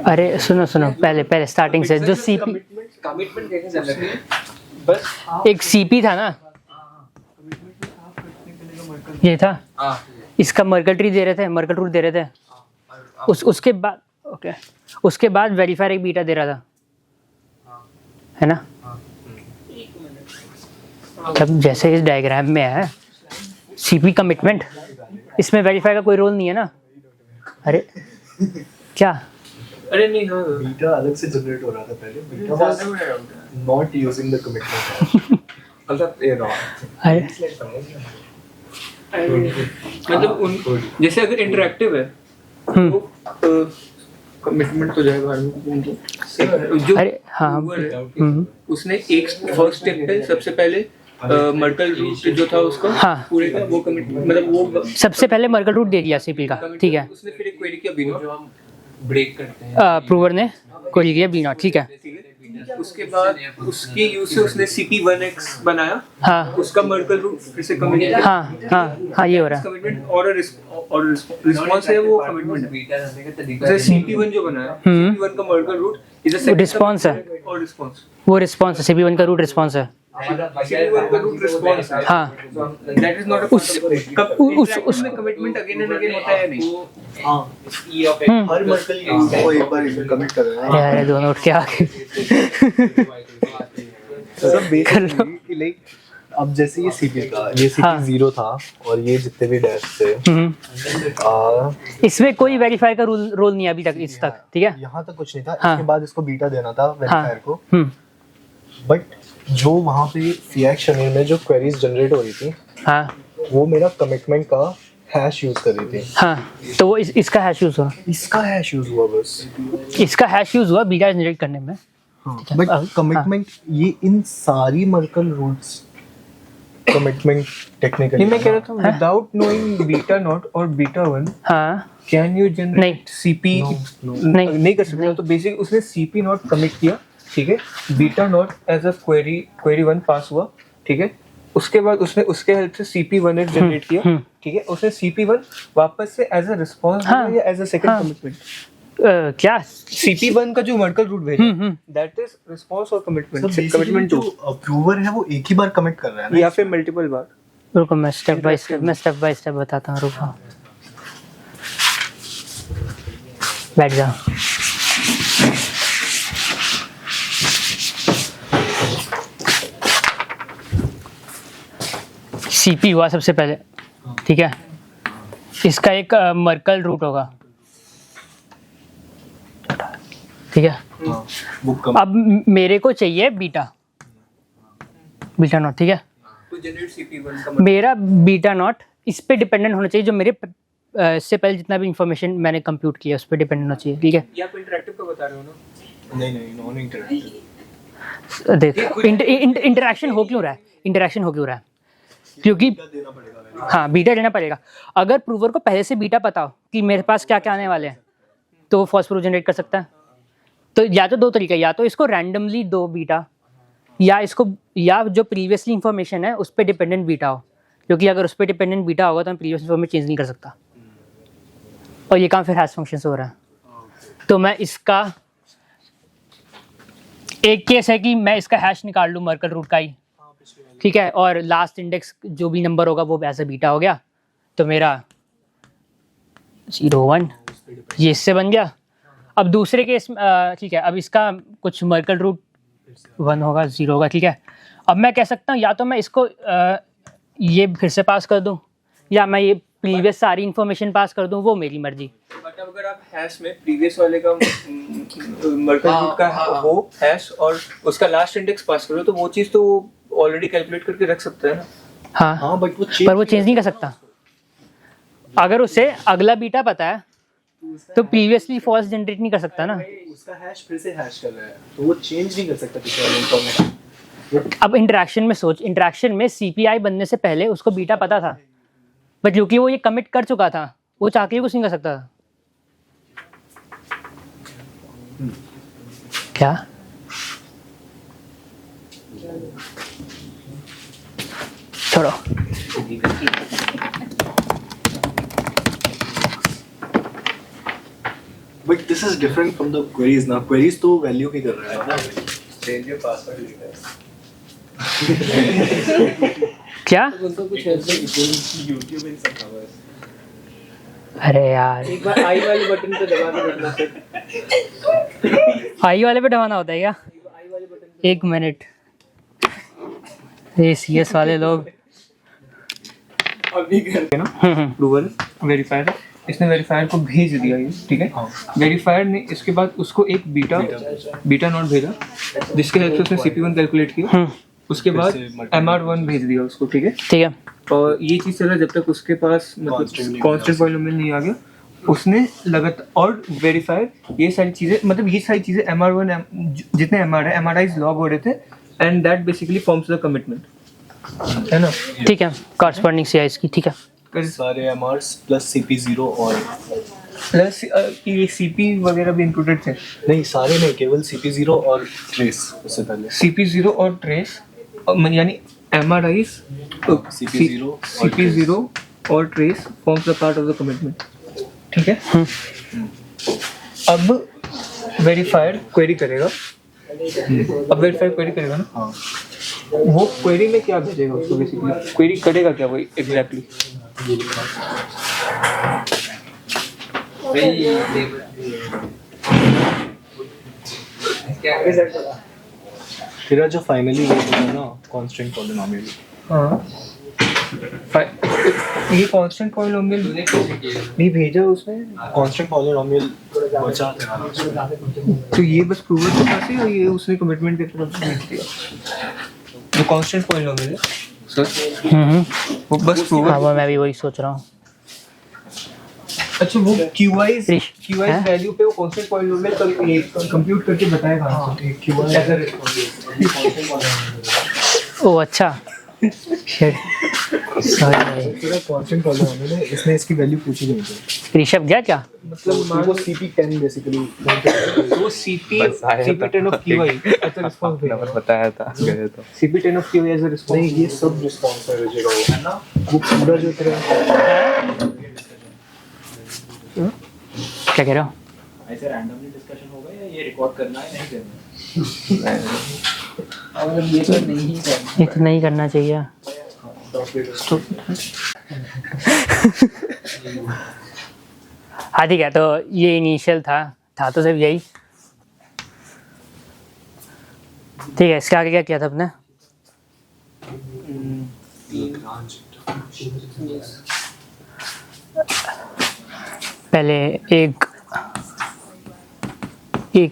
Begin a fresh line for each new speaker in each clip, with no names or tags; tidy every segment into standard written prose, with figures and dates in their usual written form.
अरे सुनो सुनो, पहले स्टार्टिंग से जो सीपी
कमिटमेंट कैसे चल रही है बस
एक सीपी था ना, ये था, इसका मर्कल ट्री दे रहे थे, मर्कल रूट दे रहे थे। उसके बाद ओके, उसके बाद वेरीफायर एक बीटा दे रहा था, है ना। तब जैसे इस डायग्राम में है सीपी कमिटमेंट, इसमें वेरीफाई का कोई रोल नहीं है ना। अरे क्या,
अरे नहीं हाँ
बीटा अलग से जनरेट हो रहा था पहले। Beta was not using the commitment मतलब ये रॉ
अरे
मतलब उन जैसे अगर इंटरैक्टिव है तो कमिटमेंट तो जाएगा उनको जो
अरे हाँ
उसने एक फर्स्ट स्टेप पे सबसे पहले मर्कल रूट जो था उसका
हाँ।
पूरे का वो कमिटमेंट मतलब वो
सबसे पहले मर्कल रूट दे दिया सीपी का, ठीक है।
उसने फिर एक क्वेरी किया बिनो जो हम ब्रेक करते हैं
प्रूवर ने कोई किया बी नॉट, ठीक है।
उसके बाद उसके यूज से उसने CP1X बनाया,
हाँ
उसका मर्कल रूट फिर से कमिटमेंट
हाँ ये हो रहा है।
कमिटमेंट और रिस्पांस है वो कमिटमेंट है। CP1 जो बनाया CP1 का Merkle root is a second
response है,
और रिस्पांस
वो रिस्पांस है, CP1 का रूट रिस्पांस है।
CP1 का रूट रिस्पांस है।
हाँ
दैट इज नॉट अ उसमें कमिटमेंट अगेन एंड अगेन होता है नहीं।
हां हर मर्कल को एक बार कमिट कर रहा है।
यार दोनों उठ के आ गए।
सब बेसिकली लाइक अब जैसे ये सीपी का ये सीपी 0 था और ये जितने भी डैश थे
इसमें कोई वेरीफाई का रोल नहीं है अभी तक, इस तक, ठीक है।
यहाँ तक कुछ नहीं था।
हाँ।
इसके बाद इसको बीटा देना था वेरीफायर को,
हम्म
बट जो वहाँ पे फिएक्स शनीर में जो क्वेरीज जनरेट हो रही थी
हाँ
वो मेरा कमिटमेंट का हैश यूज कर रही थी।
हाँ, तो वो इसका हैश यूज हुआ,
इसका हैश यूज हुआ बस,
इसका हैश यूज हुआ बीटा जनरेट करने में।
बट कमिटमेंट ये इन सारी मर्कल रूट्स कमिटमेंट टेक्निकली
मैं कह रहा था विदाउट नोइंग बीटा नॉट और बीटा 1
हाँ
कैन यू जनरेट CP नहीं कर सकते। तो बेसिक उसने CP नॉट कमिट किया, ठीक है। Beta not as a query 1 pass हुआ, ठीक है। उसके बाद उसने उसके हेल्प से CP1X जनरेट किया, ठीक है। उसने CP1 वापस से एज अ रिस्पांस दिया या एज अ सेकंड कमिटमेंट।
क्या
CP1 का जो मर्कल रूट भेजा दैट इज रिस्पांस और कमिटमेंट। कमिटमेंट
जो अप्रूवर है वो एक ही बार कमिट कर रहा है ना,
या फिर मल्टीपल बार।
रुको मैं स्टेप बाय स्टेप बताता हूँ, रुको बैठ जाओ। सीपी हुआ सबसे पहले, ठीक है। इसका एक मर्कल रूट होगा, ठीक है। अब मेरे को चाहिए बीटा नॉट, ठीक है।
तो जनरेट CP1 का
मेरा बीटा नॉट इस पे डिपेंडेंट होना चाहिए, जो मेरे इससे पहले जितना भी इंफॉर्मेशन मैंने कंप्यूट किया उस पे डिपेंडेंट होना चाहिए, ठीक है।
या आप इंटरैक्टिव का बता रहे हो ना?
नहीं नॉन इंटरैक्टिव।
देख इंटरेक्शन हो क्यों रहा है, क्योंकि हाँ बीटा लेना पड़ेगा। अगर प्रूवर को पहले से बीटा पता हो कि मेरे पास क्या क्या आने वाले हैं तो वो फॉल्स प्रूफ जनरेट कर सकता है। तो या तो दो तरीका, या तो इसको रैंडमली दो बीटा, या जो प्रीवियसली इंफॉर्मेशन है उस पर डिपेंडेंट बीटा हो, क्योंकि अगर उस पर डिपेंडेंट बीटा होगा तो मैं प्रीवियस इंफॉर्मेशन चेंज नहीं कर सकता। और ये काम फिर हैश फंक्शन से हो रहा है। तो मैं इसका एक केस है कि मैं इसका हैश निकाल लूँ मर्कल रूट का ही, ठीक है, और लास्ट इंडेक्स जो भी नंबर होगा वो ऐसे बीटा हो गया, तो मेरा 0 1 ये इससे बन गया। अब दूसरे केस ठीक है, अब इसका कुछ मर्कल रूट 1 होगा 0 होगा, ठीक है। अब मैं कह सकता हूँ या तो मैं इसको ये फिर से पास कर दूँ, या मैं ये प्रीवियस सारी इन्फॉर्मेशन पास कर दूँ, वो मेरी मर्जी।
बट अगर आप हैश में प्रीवियस वाले का मर्कल रूट का हो हैश और उसका लास्ट इंडेक्स पास करो तो वो चीज़ तो ऑलरेडी कैलकुलेट करके रख सकता है ना।
हाँ
बट
वो चेंज नहीं कर सकता। अगर उसे अगला बीटा पता है तो प्रीवियसली फॉल्स जनरेट नहीं कर सकता ना।
उसका हैश फिर से हैश कर रहा है तो वो चेंज नहीं कर सकता पिछले वाले इन्फॉर्मेशन।
अब इंटरेक्शन में CPI बनने से पहले उसको बीटा पता था, बट क्योंकि वो ये कमिट कर चुका था वो चाह के कुछ नहीं कर सकता था। क्या छोड़ो,
But this is different from the queries now. Queries तो value की कर रहा है ना. Change your password लिखा है.
क्या?
उनको कुछ ऐसे YouTube में सब हुआ है.
अरे यार,
एक बार आई वाले बटन पे दबा के देखना फिर.
आई वाले पे दबाना होता है क्या? एक मिनट, ये CS वाले लोग.
अभी करके ना अप्रूवल वेरीफायर, इसने वेरीफायर को भेज दिया ये, ठीक है. वेरीफायर ने इसके बाद उसको एक बीटा नोट भेजा जिसके हेल्प से उसने CP1 कैलकुलेट किया. उसके बाद MR1 भेज दिया उसको, ठीक है.
ठीक है.
और ये चीज चला जब तक उसके पास मतलब कांस्टेंट पॉलिनोमियल नहीं आ गया. उसने लगातार और वेरीफायर ये सारी चीजें MR1 जितने MR है MRIs लॉग हो रहे थे and that basically forms the commitment, है ना.
ठीक है, कॉरस्पॉन्डिंग CIs की. ठीक है.
सारे MRs प्लस CP0 और
प्लस ये CP वगैरह भी इंक्लूडेड थे.
नहीं सारे नहीं, केवल CP0 और ट्रेस उससे पहले.
CP0 और ट्रेस यानी MRIs CP0 और trace forms the part of the commitment, ठीक है. अब वेरीफायर क्वेरी करेगा. ना.
हाँ.
वो क्वेरी में क्या भेजेगा उसको, बेसिकली क्वेरी करेगा क्या वो एग्जैक्टली.
तेरा जो फाइनली वो होता है ना कांस्टेंट पॉलिनोमियल.
हाँ. ये कांस्टेंट पॉलिनोमियल नहीं भेजा उसने.
कांस्टेंट पॉलिनोमियल बचा था.
तो ये बस प्रूवर के पास है, और ये उसने कमिटमेंट के तरफ भेज दिया. जो कांस्टेंट पॉलिनोमियल है सर, वो बस प्रूवर.
हाँ, वो मैं भी वही सोच रहा हूँ.
अच्छा, वो QI's
हैं?
वैल्यू पे वो कांस्टेंट पॉलिनोमियल कंप्यूट करके बताएगा.
हाँ.
QI ऐसा रिस्पॉन्स.
ओ अच्छा. Shit. Sorry.
तेरा कांस्टेंट पॉलिनोमियल है, इसने इसकी वैल्यू पूछी नहीं थी.
ऋषभ गया क्या?
मतलब
वो CP10 बेसिकली.
वो CP10 ऑफ QI ऐसा रिस्पॉन्स
नंबर बताया था गए तो.
CP10 ऑफ QI ऐसा रिस्पॉन्स.
नहीं ये सब रिस्पॉन्स है रजेगा वो, है ना. वो पूरा जो तेरा
क्या कह रहे हो?
ऐसे रैंडमली डिस्कशन होगा या ये रिकॉर्ड करना है नहीं करना?
ये तो नहीं करना चाहिए. हाँ ठीक है, तो ये इनिशियल था तो सिर्फ यही. ठीक है, इसके आगे क्या किया था आपने? पहले एक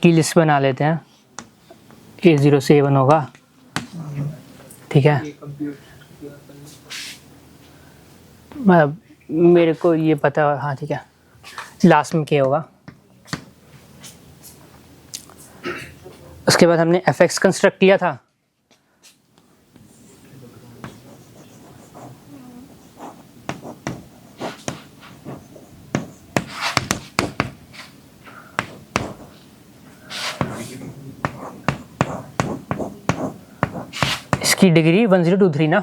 की लिस्ट बना लेते हैं. A0 से A1 होगा, ठीक है. मतलब मेरे को ये पता. हाँ ठीक है, लास्ट में क्या होगा. उसके बाद हमने fx कंस्ट्रक्ट किया था. इसकी डिग्री 1023 ना.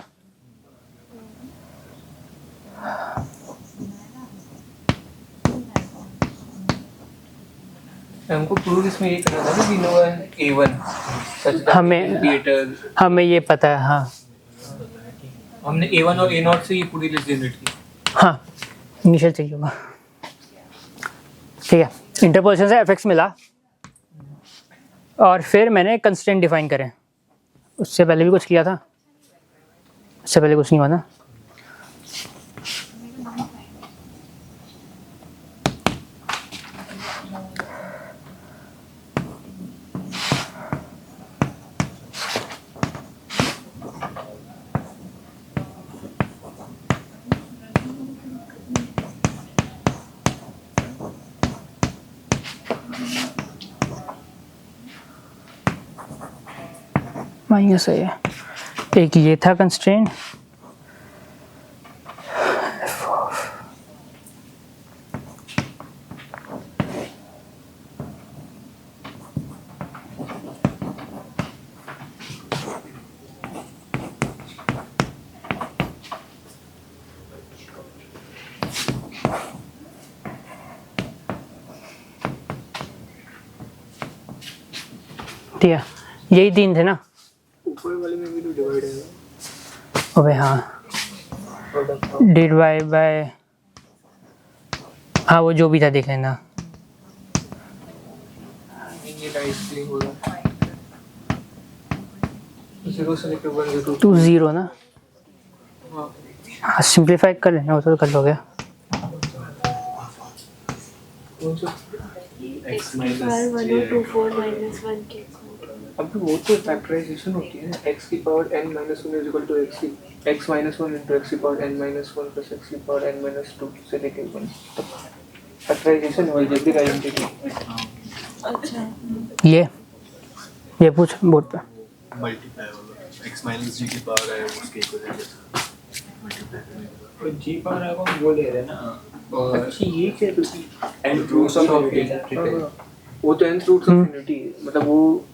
हमको प्रूव इसमें ये करना था ना, V1 A1
हमें ये पता है. हाँ,
हमने A1 और A0 से ये पूरी लिस्ट जनरेट की.
हाँ इनिशियल चाहिए होगा. ठीक है, इंटरपोलेशन से fx मिला और फिर मैंने कंस्ट्रेंट डिफाइन करे. उससे पहले भी कुछ किया था? उससे पहले कुछ नहीं हुआ ना. माइनस है. एक ये था कंस्ट्रेंट. ठीक है, यही 3 थे ना?
ऊपर वाले में भी तो डिवाइड है
अबे हाँ, डिड बाय हाँ वो जो भी था देख लेना।
ये राइट होगा 0 से लेकर 1 0
2 0 ना?
हाँ
हाँ सिंप्लीफाई कर लेना, वो तो कर लोगे।
कौन सा
x माइनस
1024 माइनस 1 के
अब वो तो फैक्टराइजेशन होती है ना, x की power n minus 1 is equal to x minus 1 into x की power n minus 1 plus x की पावर n माइनस 2 से लेकर 1 तक फैक्टराइजेशन हो जल्दी आइडेंटिटी।
अच्छा
ये पूछ बोर्ड पे।
मल्टीप्लाई होगा x माइनस g की पावर है उसके इक्वल
तो जी पावर है वो ले रहे हैं ना। और
अच्छा ये क्या तुसी
एंड रूट्स ऑफ इन्फिनिटी।
वो तो nth रूट्स ऑफ इन्फिनिटी मतलब वो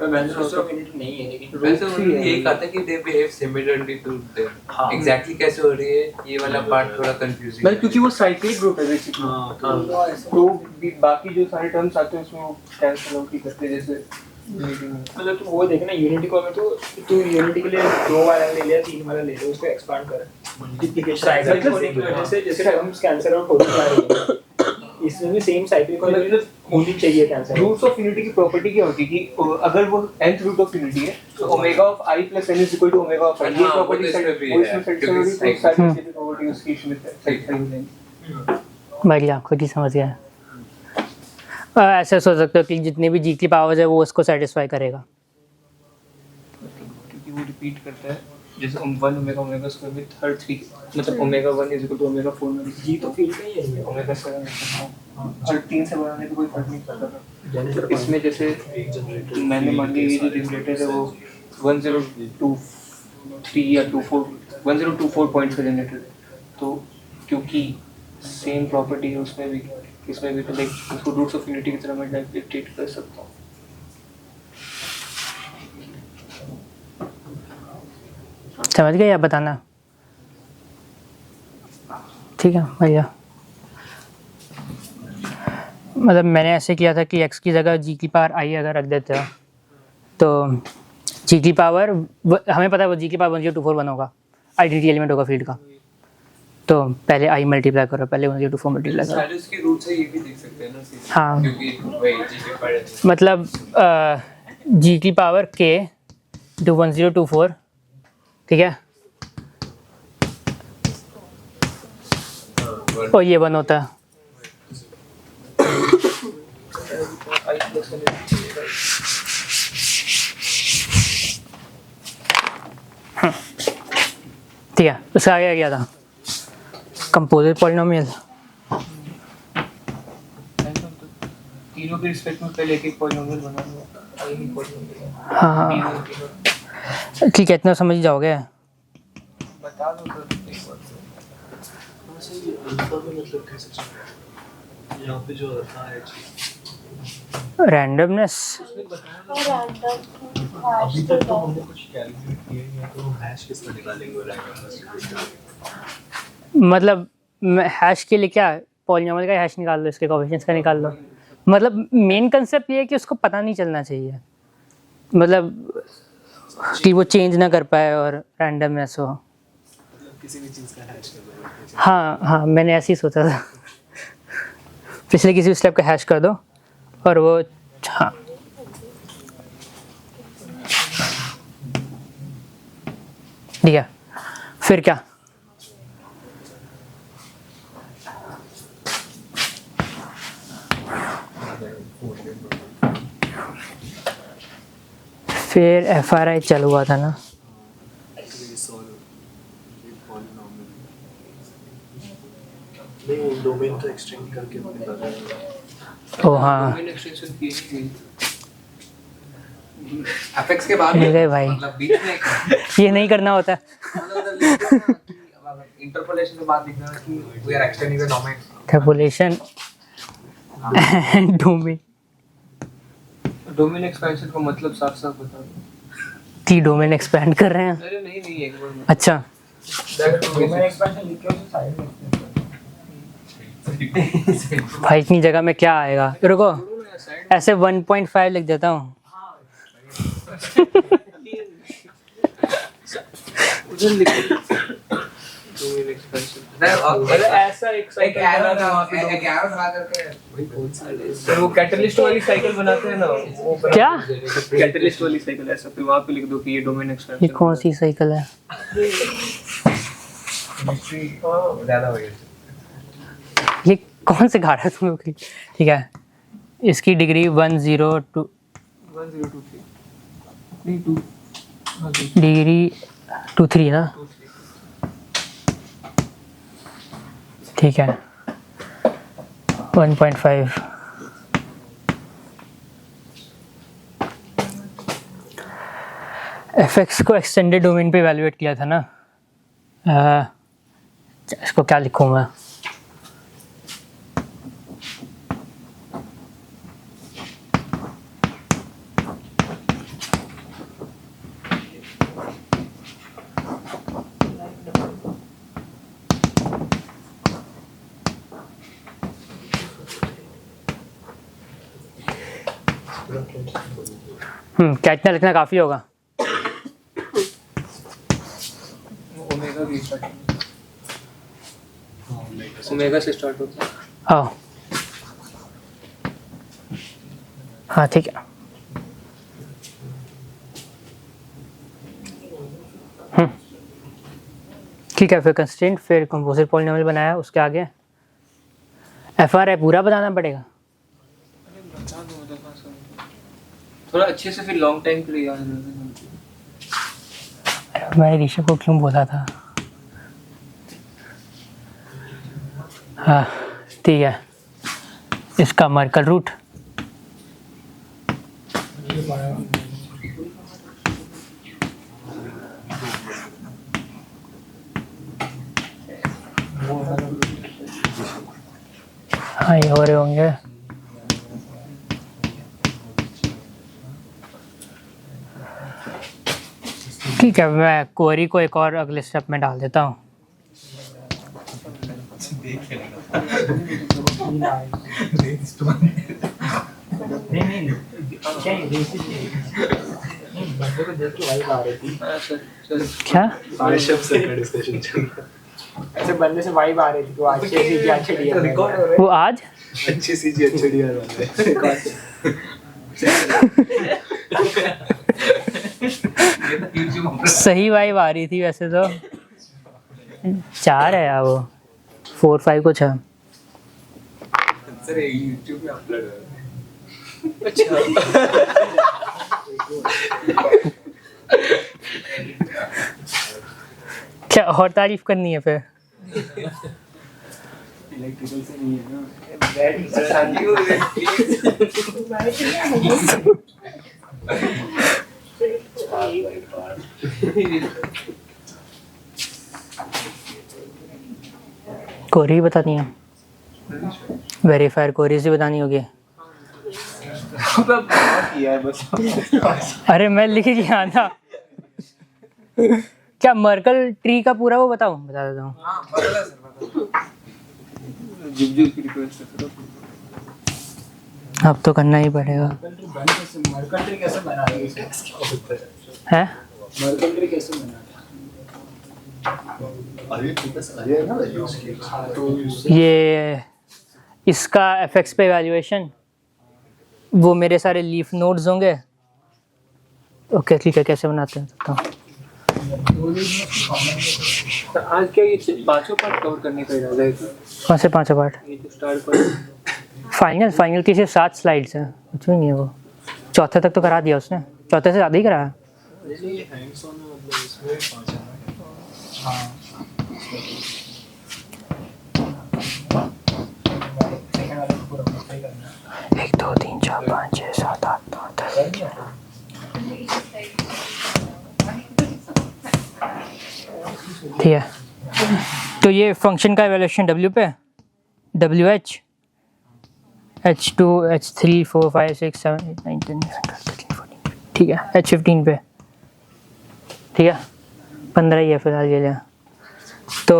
रूट्स ऑफ इन्फिनिटी नहीं है लेकिन
वैसे उन्होंने यही कहा था कि they behave similarly to them. Exactly कैसे हो रही है ये वाला पार्ट थोड़ा कंफ्यूजिंग
मतलब क्योंकि वो साइक्लिक ग्रुप है बेसिकली।
हाँ
तो बाकी जो सारे टर्म्स आते हैं उसमें वो कैंसिल आउट ही करते हैं जैसे
मतलब तुम वो देखना यूनिटी को में तो यूनिटी के लिए 2 वाला ले लिया 3 वाला ले लिया उसको एक्सपांड कर मल्टीप्लिकेशन साइक्लिक होने की वजह से जैसे टर्म्स कैंसिल आउट होती जा रही है इसमें भी सेम साइक्लिक होनी चाहिए कैंसिल।
रूट्स ऑफ यूनिटी की प्रॉपर्टी क्या होती है कि अगर वो nth रूट ऑफ यूनिटी है तो omega of i plus n is equal to omega of i। ये
हाँ, वो
प्रॉपर्टी
तो इसमें भी
वो
है,
इसमें सेट
क्योंकि
करोगे तो सारी प्रॉपर्टी उसकी इसमें सेट हो जाएंगी।
बढ़िया, खुद ही समझ गया। ऐसे सोच सकते हो कि जितने भी जी की पावर्स है वो उसको सेटिस्फाई करेगा।
क्योंकि वो रिपीट करता है जैसे 1 ओमेगा ओमेगा स्क्वायर विद हर 3 मतलब omega 1 is equal to omega 4 में
जी तो फील्ड का ही है
ओमेगा 7 हर 3 से बनाने का कोई फर्क नहीं पड़ता। इसमें जैसे मैंने मान लिया ये जो जनरेटर है वो 1023 या 1024 पॉइंट्स का जनरेटर है तो क्योंकि सेम प्रॉपर्टी है उसमें भी इसमें भी तो लाइक उसको रूट्स ऑफ यूनिटी की तरह मैं डिक्टेट कर सकता हूँ।
समझ गए या बताना? ठीक है भैया। मतलब मैंने ऐसे किया था कि x की जगह g की पावर i अगर रख देते हो तो g की पावर हमें पता है वो g की पावर 1024 होगा, आइडेंटिटी एलिमेंट होगा फील्ड का। तो पहले i मल्टीप्लाई करो, पहले 1024 मल्टीप्लाई करो।
सारे उसके रूट से ये भी देख सकते हैं ना सीधे।
हाँ।
क्योंकि वही जी के पावर
मतलब g की पावर k टू 1024, ठीक है, और ये 1 होता है। ठीक है, उसका आगे क्या था? Composite polynomial.
तीनों के रिस्पेक्ट में पहले एक पॉलिनोमियल बना लूंगा आई नहीं पॉलिनोमियल
हाँ ठीक है, इतना समझ जाओगे।
बता दो तो एक बार
अल्फा में मतलब कैसे चल यहाँ पे जो अल्फा है
रैंडमनेस
अभी तक तो हमने कुछ कैलकुलेट किया ही है तो हैश किसका निकालेंगे रैंडमनेस।
मतलब हैश के लिए क्या, पॉलिनोमियल का हैश निकाल लो, इसके कोएफिशिएंट्स का निकाल लो। मतलब मेन कंसेप्ट ये है कि उसको पता नहीं चलना चाहिए, मतलब कि वो चेंज ना कर पाए और रैंडमनेस हो।
किसी भी चीज़ का हैश कर दो।
हाँ हाँ मैंने ऐसे ही सोचा था। पिछले किसी स्टेप का हैश कर दो और वो हाँ ठीक है। फिर क्या? फिर FRI चालू हुआ था ना।
नहीं वो डोमेन तो एक्सटेंड करके निकाला है।
ओ हाँ
डोमेन एक्सटेंशन की नहीं गई
एपेक्स के बाद
मिल गए भाई।
मतलब बीच में
ये नहीं करना होता।
इंटरपोलेशन के बाद लिखना है कि we are extending the domain.
Interpolation and domain.
Domain expansion का मतलब साफ साफ बता दो।
की डोमेन एक्सपैंड कर रहे हैं।
अरे नहीं नहीं एक बार
अच्छा
डोमेन एक्सपेंशन लिख के उसे साइड में
भाई इतनी जगह में क्या आएगा? रुको ऐसे 1.5 लिख देता हूँ।
उधर लिखो डोमेन एक्सपेंशन मतलब ऐसा एक साइकिल बनाते हैं वहाँ पे
एक एरो लगा करके
फिर वो कैटलिस्ट वाली साइकिल बनाते हैं ना वो
क्या?
कैटलिस्ट वाली साइकिल ऐसा फिर वहाँ पे लिख दो कि ये डोमेन
ये
एक्सपेंशन
कौन सी साइकिल है?
ज्यादा हो गया
ये कौन से गा रहा है तुम लोग? ठीक है, इसकी डिग्री 102
1023 नहीं 2
डिग्री 23 ना? ठीक है 1.5 fx को एक्सटेंडेड डोमेन पे इवैल्यूएट किया था ना। इसको क्या लिखूँ मैं? क्या इतना लिखना काफ़ी होगा?
ओमेगा भी स्टार्ट ओमेगा से स्टार्ट होता है
हाँ हाँ ठीक है। ठीक है, फिर कंस्ट्रेंट, फिर कंपोजिट पॉलिनोमियल बनाया, उसके आगे FR है पूरा बताना पड़ेगा।
थोड़ा अच्छे से फिर लॉन्ग टाइम के लिए याद रहता
मैं ऋषभ को क्यों बोला था? हाँ ठीक है, इसका मर्कल रूट हाँ ये हो रहे होंगे। ठीक है, मैं क्वेरी को एक और अगले स्टेप में डाल देता हूँ। क्या?
ऐसे बंदे से वाइब आ रही थी, तो आज अच्छे दिया
वो आज
अच्छी सी जी अच्छी डी
सही वाइब आ रही थी वैसे तो। 4 है यार, वो 4-5 कुछ है।
सर ये YouTube में अपलोड है
क्या और तारीफ करनी है फिर?
इलेक्ट्रिकल से नहीं है ना।
कोरी बतानी है, वेरीफायर कोरीज भी बतानी होगी।
किया है बस
अरे मैं लिख गया था। क्या मर्कल ट्री का पूरा वो बताऊं? बता देता हूँ।
हाँ बदला सर
जुग की रिक्वेस्ट करो
अब तो करना ही पड़ेगा।
मर्कल ट्री कैसे बना रही
है?
मर्कल ट्री कैसे बना
अरे ना
ये इसका FX पे इवैल्यूएशन, वो मेरे सारे लीफ नोड्स होंगे। ओके ठीक है, कैसे बनाते हैं तो
तो आज क्या ये पांचों पार्ट कवर करने का इरादा है?
कौन से 5 पार्ट?
ये जो स्टार्ट पर
फाइनल की सिर्फ 7 स्लाइड्स हैं, कुछ भी नहीं है। वो चौथे तक तो करा दिया उसने, चौथे से ज़्यादा ही कराया। एक 2 3 4 5 6 7 8 9 10 ठीक है। तो ये फंक्शन का इवैल्यूएशन W पे, WH H2 H3 4 5 6 7 8 9 10 11 12 13 14 ठीक है, H15 पे ठीक है, 15 ही है फिलहाल ये लिया। तो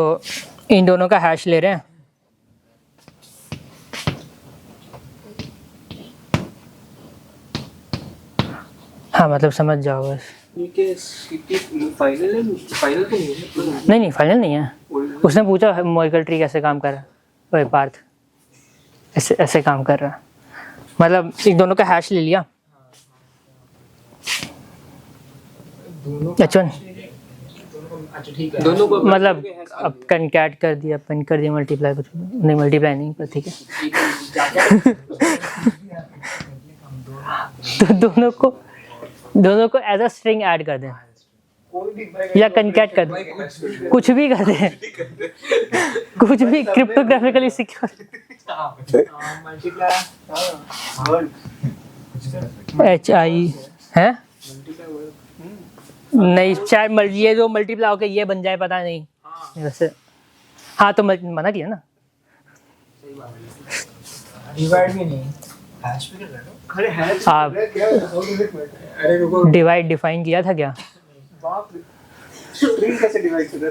इन दोनों का हैश ले रहे हैं। हाँ मतलब समझ जाओ बस।
ये के सीपी फाइनल है, फाइनल तो नहीं है।
नहीं फाइनल नहीं है। उसने पूछा मॉलिक्यूलर ट्री कैसे काम कर रहा है, ओए पार्थ ऐसे ऐसे काम कर रहा है। मतलब इन दोनों का हैश ले लिया H1,
अच्छा ठीक है।
दोनों को
मतलब अब कनकैट कर दिया, अपन कर दिया मल्टीप्लाई, कुछ नहीं मल्टीप्लाई नहीं पर ठीक है। तो दोनों को एज अ स्ट्रिंग ऐड कर दें या कनकैट कर दें, कुछ भी कर दें, कुछ भी क्रिप्टोग्राफिकली सिक्योर। HI है नहीं, शायद ये जो मल्टीप्लाई होकर ये बन जाए पता नहीं वैसे। हाँ तो मना किया ना,
डिवाइड भी नहीं।
आप
अरे रुको,
डिवाइड डिफाइन किया था क्या?
स्ट्रिंग कैसे डिवाइड कर रहा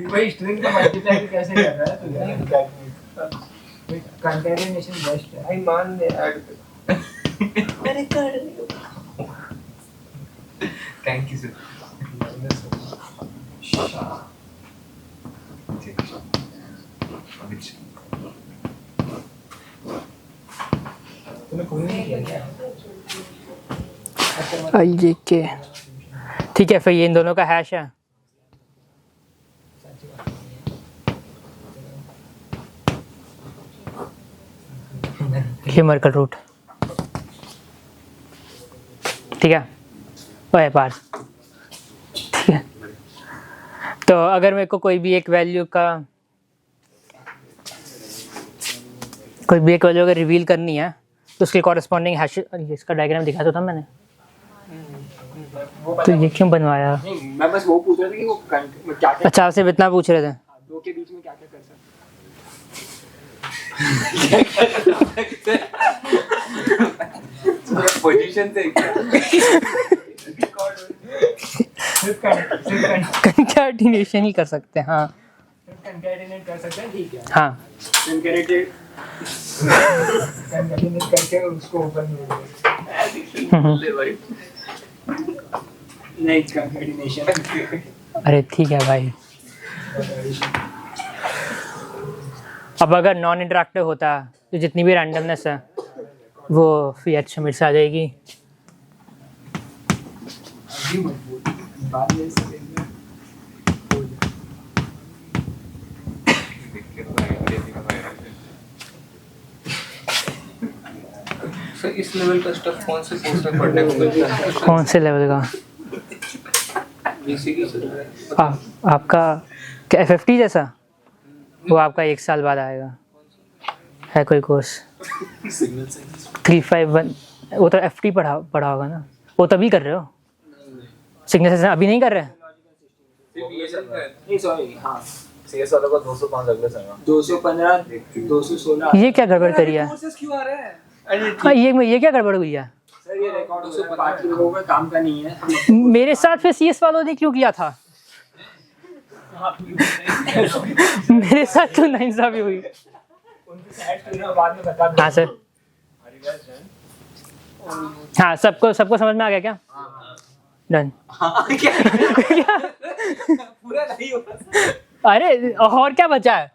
भाई स्ट्रिंग को मल्टीप्लाई कैसे कर रहा है तो कंकैटिनेशन बेस्ट है।
भाई मान ले ऐड
मैंने कर
थैंक यू सर।
तूने कोई नहीं किया क्या?
IJK ठीक है, फिर ये इन दोनों का हैश है। ये मर्कल रूट ठीक है, ओए पार्थ ठीक है। तो अगर मेरे को कोई भी एक वैल्यू का रिवील करनी है तो उसके कॉरेस्पॉन्डिंग हैश, इसका डायग्राम दिखाया तो था मैंने,
वो
तो ये क्यों बनवाया?
नहीं, मैं बस वो पूछ रहा था कि वो क्या क्या
अच्छा आपसे इतना पूछ रहे थे।
दो के बीच में क्या क्या कर सकते
पोजीशन से
कंकैटिनेशन ही कर सकते हैं। हाँ
कंकैटिनेट कर सकते हैं, ठीक है।
हाँ
कंकैटिनेट करके उसको ओपन नहीं कंकैटिनेशन।
अरे ठीक है भाई। अब अगर नॉन इंटरेक्टिव होता तो जितनी भी रैंडमनेस है वो फिर अच्छा मेरे से आ जाएगी।
बाद में
सर इस लेवल का स्टफ कौन से कोर्स में पढ़ने को मिलता है?
कौन से लेवल का?
बेसिकली
आपका क्या FFT जैसा? वो आपका 1 साल बाद आएगा, है कोई कोर्स 351। वो तो FT पढ़ा होगा ना, वो तभी कर रहे हो। सिग्नेचर अभी नहीं कर रहे?
नहीं सॉरी, हाँ
सीएस वालों का 205 अगले साल
215 216।
ये क्या गड़बड़ करी है?
क्यों आ रहा है?
हाँ, ये क्या गड़बड़ हुई है?
सर ये रिकॉर्ड 205 लोगों का काम का नहीं है।
मेरे साथ फिर CS वालों ने क्यों किया था? मेरे साथ क्यों नाइंसाफी हुई?
बाद में बता
हाँ सर, हाँ सबको समझ में आ गया क्या? डन। क्या?
पूरा नहीं होगा।
अरे और क्या बचा है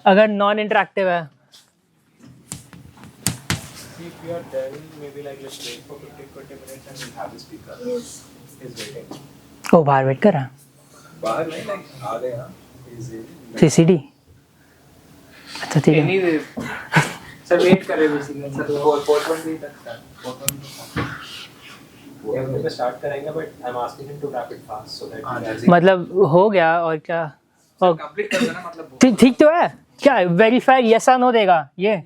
अगर नॉन इंटरेक्टिव है? ओ बाहर वेट कर रहा,
बाहर नहीं आ गए हां
CCD। अच्छा ठीक है।
एनीवे
सर वेट कर रहे बेसिकली सर।
4.3 तक था।
वो स्टार्ट करेंगे but I am asking him to wrap it fast so that
मतलब हो गया और क्या? और
कंप्लीट कर देना मतलब
ठीक तो है क्या? वेरीफाई यस और नो देगा ये?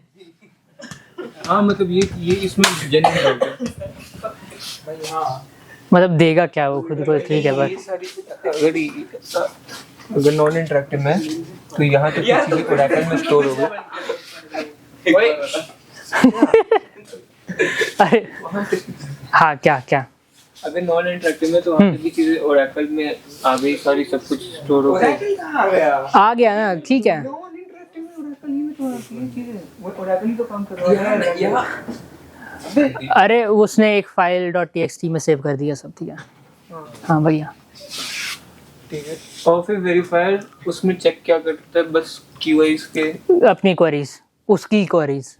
हाँ मतलब ये इसमें जेन्युइन है।
भाई हाँ
मतलब देगा क्या वो खुद को? ठीक है बस।
अगर नॉन इंटरेक्टिव में तो यहाँ तो किसी के ओरेकल में स्टोर होगा।
अरे हाँ क्या?
अगर नॉन इंटरेक्टिव में तो वहाँ पे भी चीजें ओरेकल में आ गई, सारी सब कुछ स्टोर हो गई।
आ गया ना, ठीक है।
तो ये चीजें वो ओरेकल ही तो काम कर रहा है।
अरे उसने एक फाइल .txt में सेव कर दिया सब, ठीक है। हाँ भैया,
ठीक है। और फिर वेरीफायर उसमें चेक क्या करता है, बस कीवर्ड्स के,
अपनी क्वेरीज, उसकी क्वेरीज।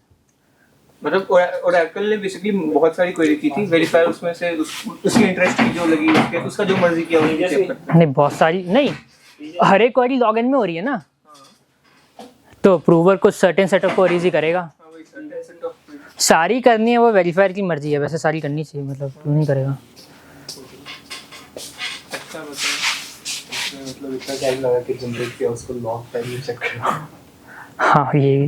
मतलब ओरेकल ने बेसिकली बहुत सारी क्वेरी की थी, वेरीफायर उसमें से उसकी इंटरेस्ट की जो लगी उसके, उसका जो मर्जी किया वही चेक करता है।
नहीं बहुत सारी नहीं, हर एक क्वेरी लॉगिन में हो रही है ना, तो प्रूवर कुछ सर्टेन सेट ऑफ क्वेरीज ही करेगा।
हाँ, वही set of queries।
सारी करनी है वो वेरीफायर की मर्जी है, वैसे सारी करनी चाहिए, मतलब क्यों नहीं करेगा।
अच्छा बताओ।
मतलब इतना टाइम लगा कि जनरेट किया उसको लॉग टाइम में चेक करना।
हाँ ये